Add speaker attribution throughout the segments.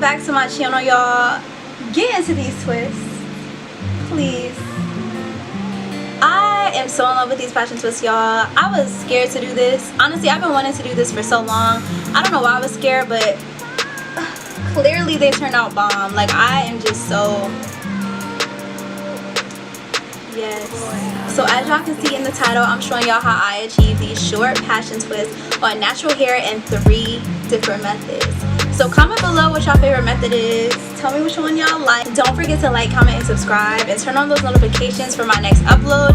Speaker 1: back to my channel, y'all. Get into these twists, please. I am so in love with these passion twists, y'all. I was scared to do this. Honestly, I've been wanting to do this for so long. I don't know why I was scared, but clearly they turned out bomb. Like, I am just so... Yes. So as y'all can see in the title, I'm showing y'all how I achieve these short passion twists on natural hair in 3 different methods. So comment below what y'all favorite method is. Tell me which one y'all like. Don't forget to like, comment, and subscribe, and turn on those notifications for my next upload.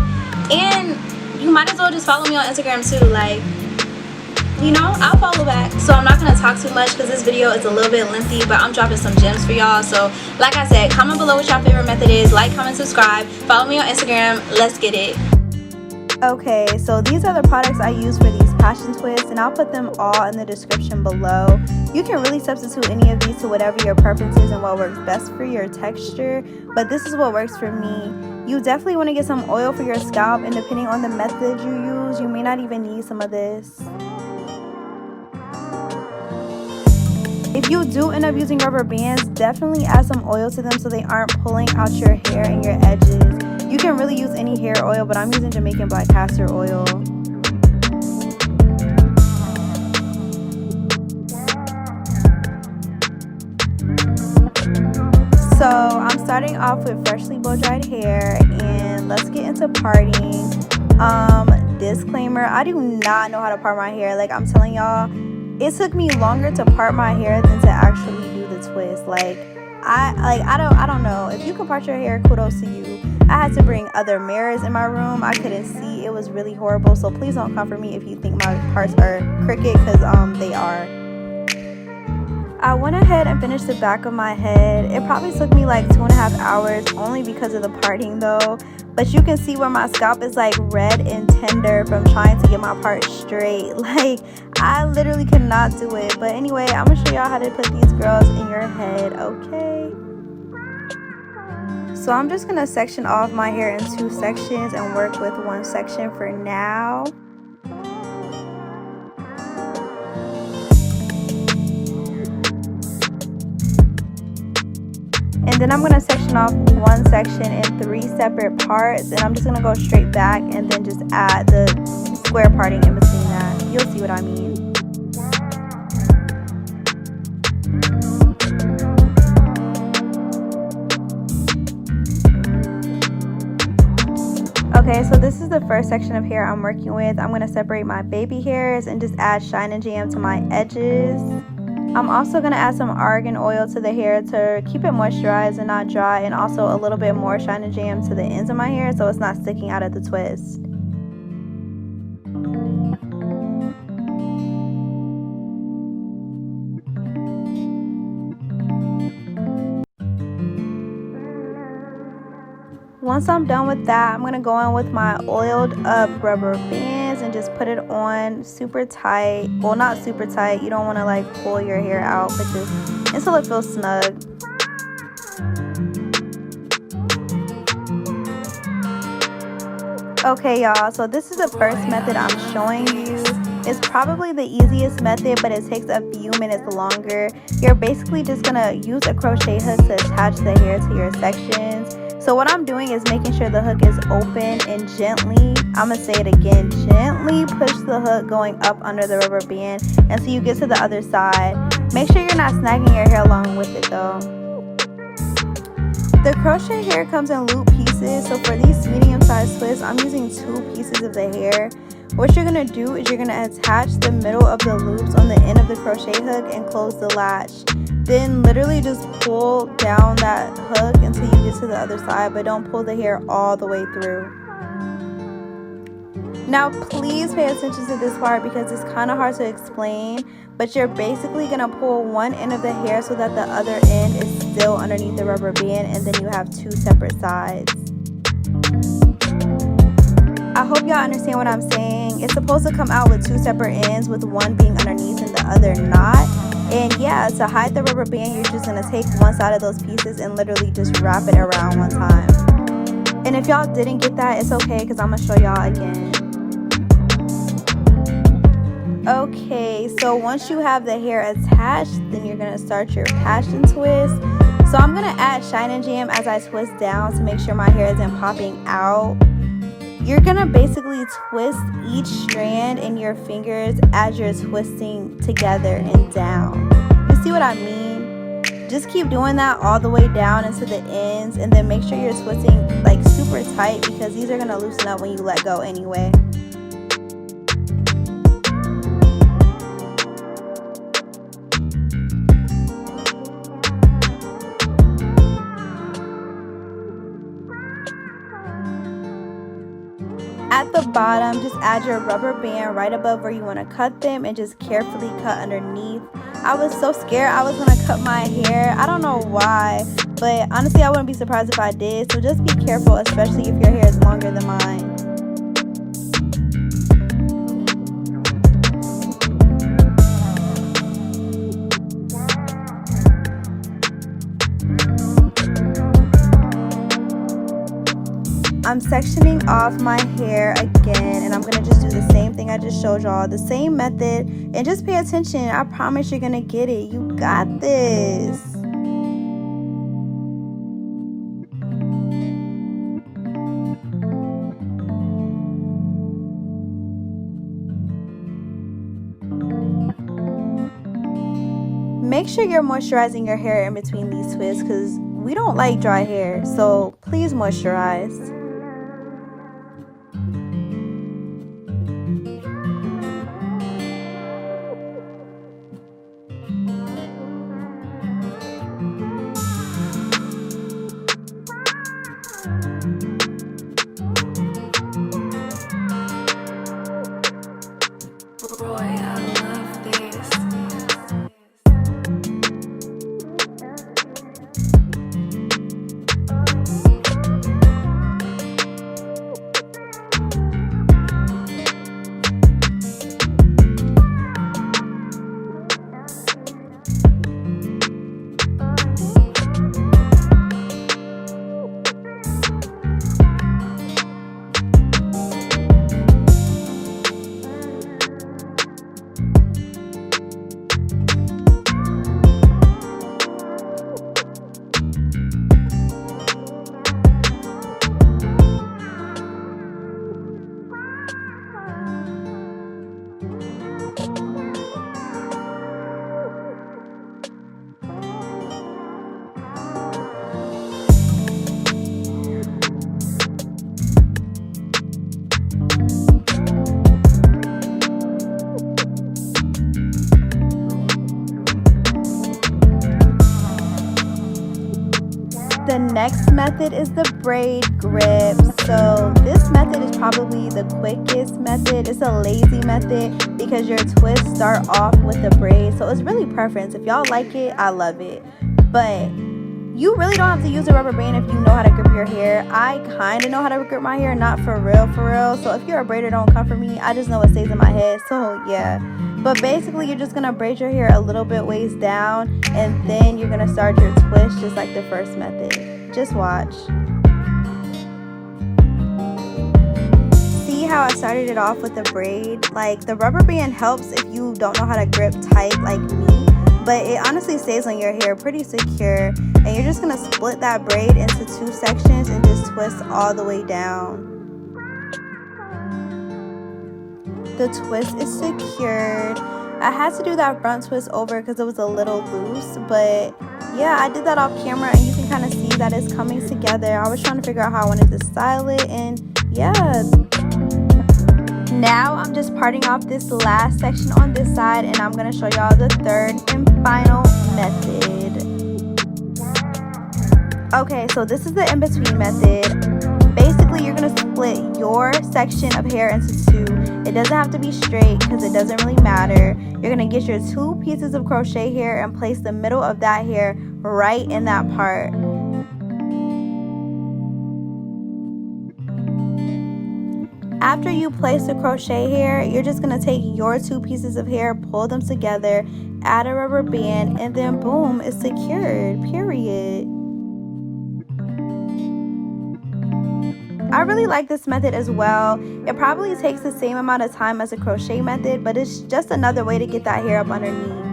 Speaker 1: And you might as well just follow me on Instagram too. Like, you know, I'll follow back. So I'm not going to talk too much because this video is a little bit lengthy, but I'm dropping some gems for y'all. So like I said, comment below what y'all favorite method is. Like, comment, subscribe. Follow me on Instagram. Let's get it. Okay, so these are the products I use for these passion twists, and I'll put them all in the description below. You can really substitute any of these to whatever your preference is and what works best for your texture, but this is what works for me. You definitely want to get some oil for your scalp, and depending on the method you use, you may not even need some of this. If you do end up using rubber bands, definitely add some oil to them so they aren't pulling out your hair and your edges. You can really use any hair oil, but I'm using Jamaican black castor oil. So I'm starting off with freshly blow dried hair, and let's get into parting. Disclaimer, I do not know how to part my hair. Like, I'm telling y'all, it took me longer to part my hair than to actually do the twist. I don't know. If you can part your hair, kudos to you. I had to bring other mirrors in my room. I couldn't see. It was really horrible. So please don't come for me if you think my parts are crooked, because they are. I went ahead and finished the back of my head. It probably took me like 2.5 hours, only because of the parting though. But you can see where my scalp is like red and tender from trying to get my part straight. Like, I literally could not do it. But anyway, I'm gonna show y'all how to put these girls in your head, okay? So I'm just gonna section off my hair in 2 sections and work with 1 section for now. And then I'm gonna section off 1 section in 3 separate parts, and I'm just gonna go straight back and then just add the square parting in between that. You'll see what I mean. Okay, so this is the first section of hair I'm working with. I'm going to separate my baby hairs and just add shine and jam to my edges. I'm also going to add some argan oil to the hair to keep it moisturized and not dry, and also a little bit more shine and jam to the ends of my hair so it's not sticking out at the twist. Once I'm done with that, I'm going to go in with my oiled up rubber bands and just put it on super tight. Well, not super tight. You don't want to like pull your hair out, but just until it feels snug. Okay, y'all, so this is the first method I'm showing you. It's probably the easiest method, but it takes a few minutes longer. You're basically just going to use a crochet hook to attach the hair to your sections. So what I'm doing is making sure the hook is open, and gently, I'm going to say it again, gently push the hook going up under the rubber band until you get to the other side. Make sure you're not snagging your hair along with it though. The crochet hair comes in loop pieces, so for these medium-sized twists, I'm using 2 pieces of the hair. What you're going to do is you're going to attach the middle of the loops on the end of the crochet hook and close the latch. Then literally just pull down that hook until you get to the other side, but don't pull the hair all the way through. Now please pay attention to this part because it's kind of hard to explain, but you're basically going to pull one end of the hair so that the other end is still underneath the rubber band, and then you have 2 separate sides. I hope y'all understand what I'm saying. It's supposed to come out with 2 separate ends, with one being underneath and the other not. And yeah, to hide the rubber band, you're just going to take one side of those pieces and literally just wrap it around one time. And if y'all didn't get that, it's okay because I'm going to show y'all again. Okay, so once you have the hair attached, then you're going to start your passion twist. So I'm going to add Shine and Jam as I twist down to make sure my hair isn't popping out. You're going to basically twist each strand in your fingers as you're twisting together and down. You see what I mean? Just keep doing that all the way down into the ends, and then make sure you're twisting like super tight because these are going to loosen up when you let go anyway. At the bottom, just add your rubber band right above where you want to cut them and just carefully cut underneath. I was so scared I was going to cut my hair. I don't know why, but honestly I wouldn't be surprised if I did. So just be careful, especially if your hair is longer than mine. I'm sectioning off my hair again, and I'm going to just do the same thing I just showed y'all, the same method, and just pay attention. I promise you're going to get it. You got this. Make sure you're moisturizing your hair in between these twists because we don't like dry hair, so please moisturize. The next method is the braid grip. So this method is probably the quickest method. It's a lazy method because your twists start off with the braid. So it's really preference. If y'all like it, I love it. But you really don't have to use a rubber band if you know how to grip your hair. I kind of know how to grip my hair, not for real. So if you're a braider, don't come for me. I just know what stays in my head. So yeah. But basically, you're just going to braid your hair a little bit ways down, and then you're going to start your twist just like the first method. Just watch. See how I started it off with a braid? Like, the rubber band helps if you don't know how to grip tight like me, but it honestly stays on your hair pretty secure. And you're just going to split that braid into 2 sections and just twist all the way down. The twist is secured. I had to do that front twist over because it was a little loose, but yeah, I did that off camera and you can kind of see that it's coming together. I was trying to figure out how I wanted to style it, and yeah. Now I'm just parting off this last section on this side, and I'm going to show y'all the third and final method. Okay, so this is the in-between method. Basically, you're going to split your section of hair into 2. It doesn't have to be straight because it doesn't really matter. You're going to get your 2 pieces of crochet hair and place the middle of that hair right in that part. After you place the crochet hair, you're just going to take your 2 pieces of hair, pull them together, add a rubber band, and then boom, it's secured, period. I really like this method as well. It probably takes the same amount of time as a crochet method, but it's just another way to get that hair up underneath.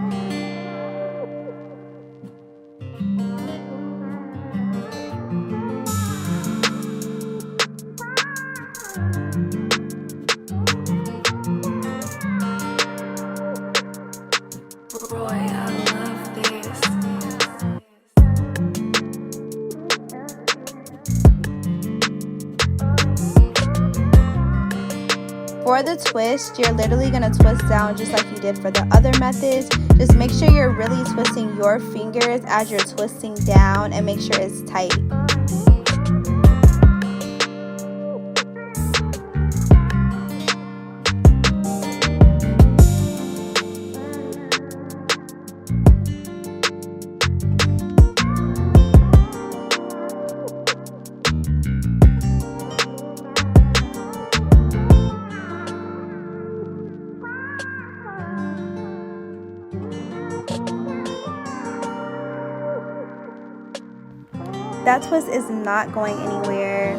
Speaker 1: For the twist, you're literally going to twist down just like you did for the other methods. Just make sure you're really twisting your fingers as you're twisting down and make sure it's tight. That twist is not going anywhere.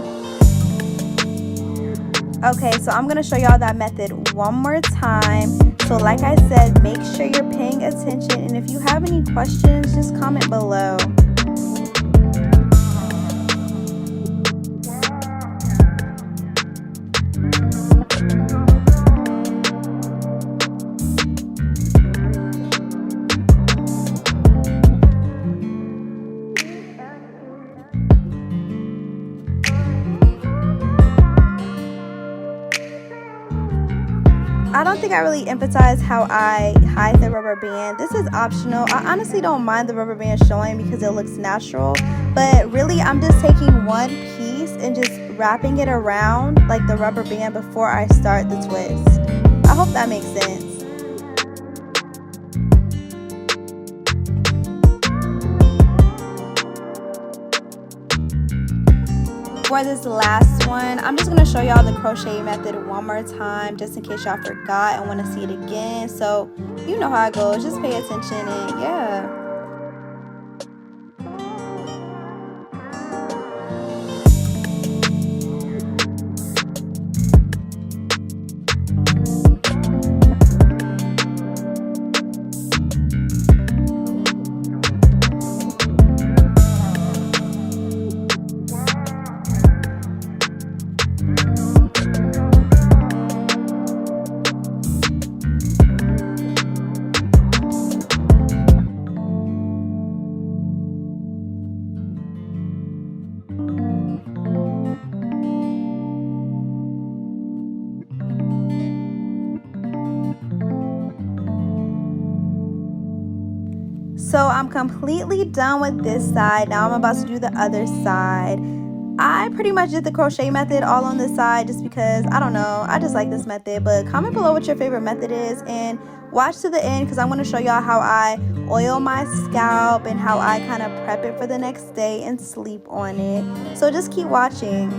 Speaker 1: Okay, so I'm going to show y'all that method one more time. So like I said, make sure you're paying attention, and if you have any questions, just comment below. I don't think I really emphasize how I hide the rubber band. This is optional. I honestly don't mind the rubber band showing because it looks natural, but really I'm just taking one piece and just wrapping it around like the rubber band before I start the twist. I hope that makes sense. For this last one, I'm just going to show y'all the crochet method one more time just in case y'all forgot and want to see it again. So you know how it goes, just pay attention and yeah. So I'm completely done with this side. Now I'm about to do the other side. I pretty much did the crochet method all on this side just because, I don't know, I just like this method. But comment below what your favorite method is and watch to the end because I'm going to show y'all how I oil my scalp and how I kind of prep it for the next day and sleep on it. So just keep watching.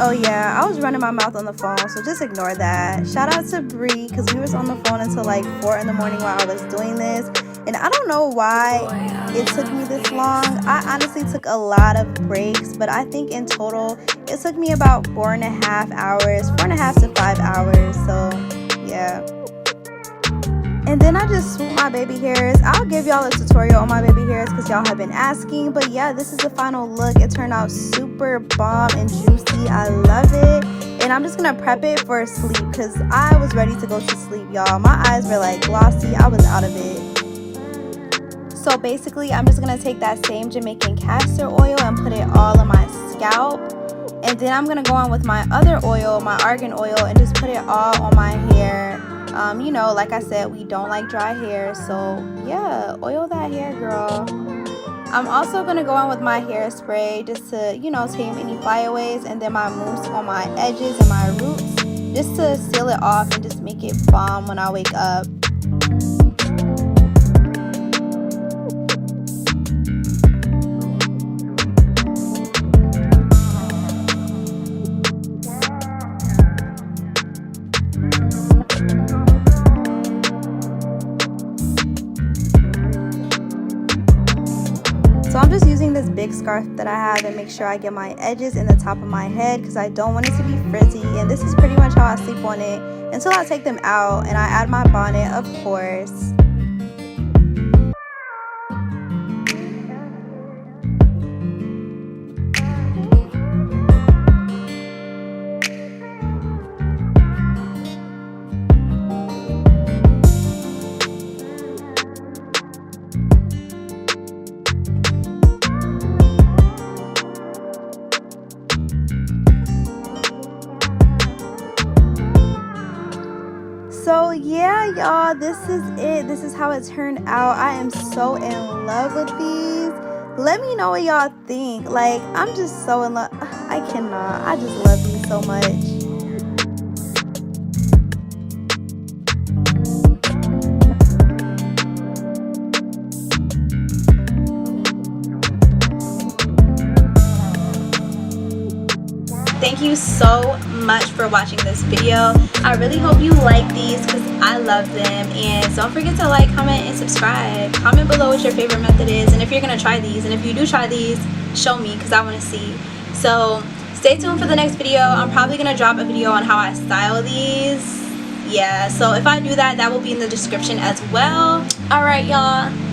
Speaker 1: Oh yeah, I was running my mouth on the phone, so just ignore that. Shout out to Bree because we was on the phone until like 4 in the morning while I was doing this. And I don't know why it took me this long. I honestly took a lot of breaks, but I think in total it took me about 4.5 hours, 4.5 to 5 hours. So yeah. And then I just swoop my baby hairs. I'll give y'all a tutorial on my baby hairs because y'all have been asking. But yeah, this is the final look. It turned out super bomb and juicy. I love it. And I'm just going to prep it for sleep because I was ready to go to sleep, y'all. My eyes were like glossy. I was out of it. So basically, I'm just going to take that same Jamaican castor oil and put it all on my scalp. And then I'm going to go on with my other oil, my argan oil, and just put it all on my hair. You know, like I said, we don't like dry hair. So yeah, oil that hair, girl. I'm also going to go on with my hairspray just to, you know, tame any flyaways. And then my mousse on my edges and my roots just to seal it off and just make it bomb when I wake up. So I'm just using this big scarf that I have and make sure I get my edges in the top of my head because I don't want it to be frizzy. And this is pretty much how I sleep on it until I take them out and I add my bonnet, of course. So yeah, y'all, this is it. This is how it turned out. I am so in love with these. Let me know what y'all think. Like, I'm just so in love. I cannot. I just love these so much. Thank you so much for watching this video. I really hope you like these because I love them. And don't forget to like, comment, and subscribe. Comment below what your favorite method is and if you're going to try these. And if you do try these, show me because I want to see. So stay tuned for the next video. I'm probably going to drop a video on how I style these. Yeah, so if I do that, that will be in the description as well. Alright, y'all.